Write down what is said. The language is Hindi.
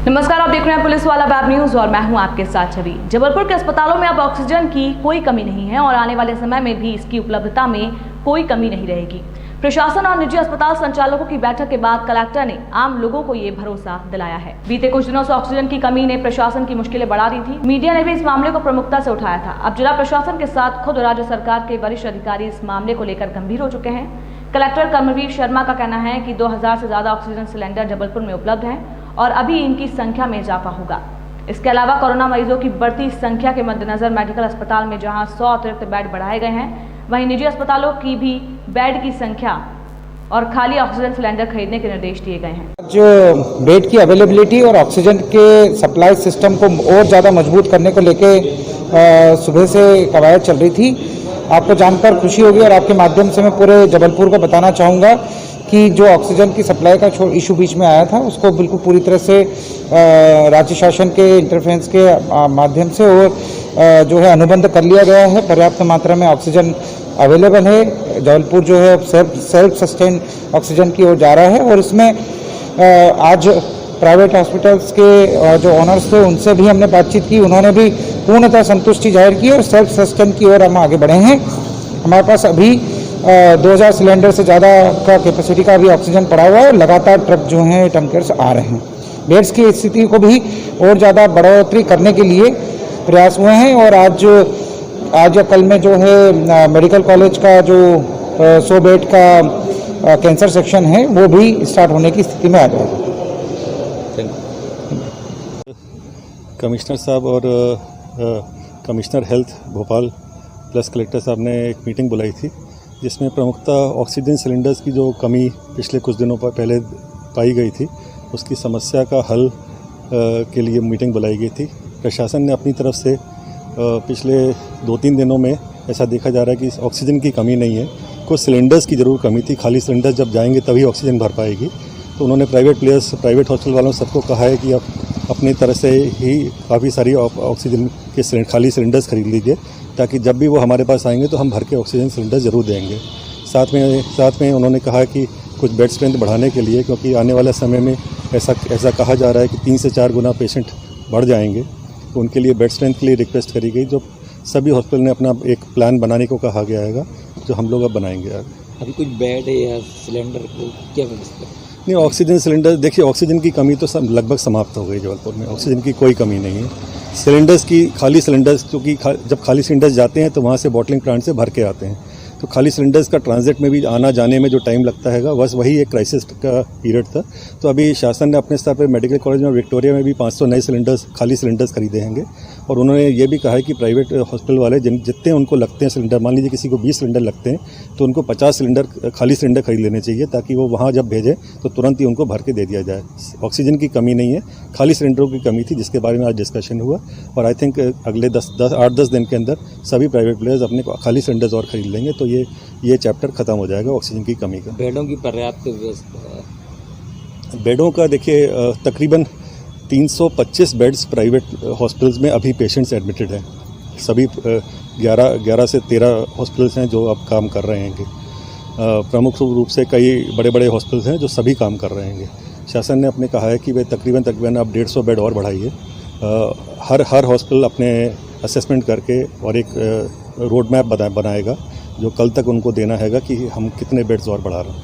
नमस्कार, आप देख रहे हैं पुलिस वाला वेब न्यूज और मैं हूं आपके साथ छवि। जबलपुर के अस्पतालों में अब ऑक्सीजन की कोई कमी नहीं है और आने वाले समय में भी इसकी उपलब्धता में कोई कमी नहीं रहेगी। प्रशासन और निजी अस्पताल संचालकों की बैठक के बाद कलेक्टर ने आम लोगों को ये भरोसा दिलाया है। बीते कुछ दिनों से ऑक्सीजन की कमी ने प्रशासन की मुश्किलें बढ़ा दी थी। मीडिया ने भी इस मामले को प्रमुखता से उठाया था। अब जिला प्रशासन के साथ खुद राज्य सरकार के वरिष्ठ अधिकारी इस मामले को लेकर गंभीर हो चुके हैं। कलेक्टर कर्मवीर शर्मा का कहना है कि 2000 से ज्यादा ऑक्सीजन सिलेंडर जबलपुर में उपलब्ध हैं और अभी इनकी संख्या में इजाफा होगा। इसके अलावा कोरोना मरीजों की बढ़ती संख्या के मद्देनजर मेडिकल अस्पताल में जहां 100 अतिरिक्त बेड बढ़ाए गए हैं, वहीं निजी अस्पतालों की भी बेड की संख्या और खाली ऑक्सीजन सिलेंडर खरीदने के निर्देश दिए गए हैं। जो बेड की अवेलेबिलिटी और ऑक्सीजन के सप्लाई सिस्टम को और ज़्यादा मजबूत करने को लेके सुबह से कवायद चल रही थी। आपको जानकर खुशी होगी और आपके माध्यम से मैं पूरे जबलपुर को बताना चाहूँगा कि जो ऑक्सीजन की सप्लाई का इशू बीच में आया था, उसको बिल्कुल पूरी तरह से राज्य शासन के इंटरफेरेंस के माध्यम से और जो है अनुबंध कर लिया गया है। पर्याप्त मात्रा में ऑक्सीजन अवेलेबल है। जबलपुर जो है सेल्फ सस्टेन ऑक्सीजन की ओर जा रहा है और इसमें आज प्राइवेट हॉस्पिटल्स के जो ओनर्स थे उनसे भी हमने बातचीत की। उन्होंने भी पूर्णतः संतुष्टि जाहिर की और सेल्फ सस्टेन की ओर हम आगे बढ़े हैं। हमारे पास अभी 2000 सिलेंडर से ज़्यादा का कैपेसिटी का भी ऑक्सीजन पड़ा हुआ है और लगातार ट्रक जो हैं टैंकर्स आ रहे हैं। बेड्स की स्थिति को भी और ज़्यादा बढ़ोतरी करने के लिए प्रयास हुए हैं और आज या कल में जो है मेडिकल कॉलेज का जो 100 बेड का कैंसर सेक्शन है वो भी स्टार्ट होने की स्थिति में आ जाएगा। कमिश्नर साहब और commissioner health Bhopal plus collector साहब ने एक मीटिंग बुलाई थी, जिसमें प्रमुखतः ऑक्सीजन सिलेंडर्स की जो कमी पिछले कुछ दिनों पर पहले पाई गई थी, उसकी समस्या का हल के लिए मीटिंग बुलाई गई थी। प्रशासन ने अपनी तरफ से पिछले 2-3 दिनों में ऐसा देखा जा रहा है कि ऑक्सीजन की कमी नहीं है, कुछ सिलेंडर्स की ज़रूर कमी थी। खाली सिलेंडर जब जाएंगे तभी ऑक्सीजन भर पाएगी। तो उन्होंने प्राइवेट हॉस्पिटल वालों सबको कहा है कि आप अपनी तरह से ही काफ़ी सारी ऑक्सीजन के खाली सिलेंडर्स खरीद लीजिए, ताकि जब भी वो हमारे पास आएंगे तो हम भर के ऑक्सीजन सिलेंडर ज़रूर देंगे। साथ में उन्होंने कहा कि कुछ बेड स्ट्रेंथ बढ़ाने के लिए, क्योंकि आने वाले समय में ऐसा कहा जा रहा है कि 3 से 4 गुना पेशेंट बढ़ जाएंगे, तो उनके लिए बेड स्ट्रेंथ के लिए रिक्वेस्ट करी गई। जो सभी हॉस्पिटल ने अपना एक प्लान बनाने को कहा गया है, जो हम लोग अब बनाएंगे। अभी कुछ बेड या सिलेंडर को क्या व्यवस्था? नहीं, ऑक्सीजन सिलेंडर देखिए, ऑक्सीजन की कमी तो लगभग समाप्त हो गई। जबलपुर में ऑक्सीजन की कोई कमी नहीं है। सिलेंडर्स की खाली सिलेंडर्स, क्योंकि जब खाली सिलेंडर्स जाते हैं तो वहाँ से बॉटलिंग प्लांट से भर के आते हैं, तो खाली सिलेंडर्स का ट्रांजिट में भी आना जाने में जो टाइम लगता है, बस वही एक क्राइसिस का पीरियड था। तो अभी शासन ने अपने स्तर पर मेडिकल कॉलेज में विक्टोरिया में भी 500 नए खाली सिलेंडर्स खरीदे हैं और उन्होंने ये भी कहा है कि प्राइवेट हॉस्पिटल वाले जितने उनको लगते हैं सिलेंडर, मान लीजिए किसी को 20 सिलेंडर लगते हैं तो उनको 50 खाली सिलेंडर खरीद लेने चाहिए, ताकि वो वहाँ जब भेजें तो तुरंत ही उनको भर के दे दिया जाए। ऑक्सीजन की कमी नहीं है, खाली सिलेंडरों की कमी थी, जिसके बारे में आज डिस्कशन हुआ और आई थिंक अगले 8-10 दिन के अंदर सभी प्राइवेट प्लेयर्स अपने खाली सिलेंडर्स और खरीद लेंगे, तो ये चैप्टर ख़त्म हो जाएगा ऑक्सीजन की कमी का। बेडों की पर्याप्त व्यवस्था? बेडों का देखिए, तकरीबन 325 बेड्स प्राइवेट हॉस्पिटल्स में अभी पेशेंट्स एडमिटेड हैं। सभी 11 से 13 हॉस्पिटल्स हैं जो अब काम कर रहे हैं। प्रमुख रूप से कई बड़े बड़े हॉस्पिटल्स हैं जो सभी काम कर रहे हैं। शासन ने अपने कहा है कि वे तकरीबन अब 150 बेड और बढ़ाइए। हर हॉस्पिटल अपने असेसमेंट करके और एक रोड मैप बनाएगा, जो कल तक उनको देना हैगा कि हम कितने बेड्स और बढ़ा रहे हैं।